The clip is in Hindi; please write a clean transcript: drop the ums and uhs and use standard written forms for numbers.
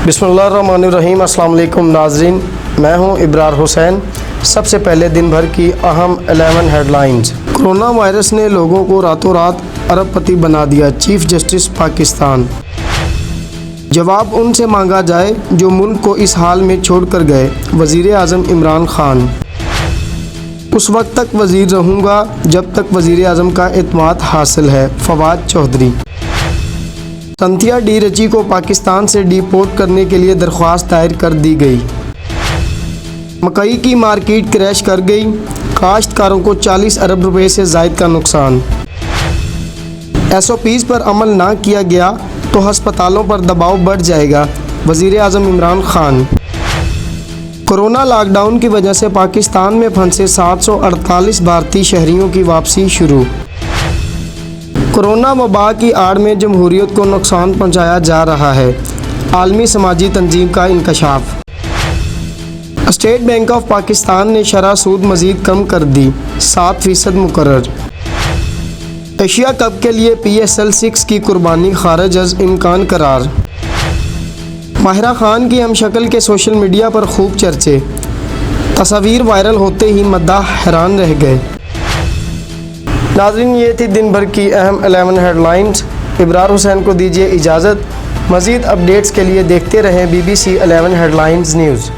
बिस्मिल्लाहिर्रहमानिर्रहीम। अस्सलाम वालेकुम नाज़रीन, मैं हूं इब्रार हुसैन। सबसे पहले दिन भर की अहम 11 हेडलाइंस। कोरोना वायरस ने लोगों को रातों रात अरबपति बना दिया, चीफ जस्टिस पाकिस्तान। जवाब उनसे मांगा जाए जो मुल्क को इस हाल में छोड़ कर गए, वज़ीर आज़म इमरान खान। उस वक्त तक वज़ीर रहूँगा जब तक वज़ीर आज़म का एतमाद हासिल है, फवाद चौधरी। संथिया डी रची को पाकिस्तान से डिपोर्ट करने के लिए दरख्वास्त दायर कर दी गई। मकई की मार्केट क्रैश कर गई, काश्तकारों को 40 अरब रुपए से ज़ायद का नुकसान। SOPs पर अमल ना किया गया तो हस्पतालों पर दबाव बढ़ जाएगा, वज़ीर आज़म इमरान खान। कोरोना लॉकडाउन की वजह से पाकिस्तान में फंसे 748 भारतीय शहरियों की वापसी शुरू। कोरोना वबा की आड़ में जमहूरियत को नुकसान पहुंचाया जा रहा है, आलमी समाजी तंजीम का इंकशाफ। स्टेट बैंक ऑफ पाकिस्तान ने शरह सूद मज़ीद कम कर दी, 7% मुकर्रर। एशिया कप के लिए PSL 6 की कुर्बानी खारिज अज़ इम्कान करार। माहिरा खान की हमशक्ल के सोशल मीडिया पर खूब चर्चे, तस्वीर वायरल होते ही मद्दाह हैरान रह गए। नाज़रीन, ये थी दिन भर की अहम 11 हेडलाइंस। इब्रार हुसैन को दीजिए इजाज़त। मज़ीद अपडेट्स के लिए देखते रहें BBC 11 हेडलाइंस न्यूज़।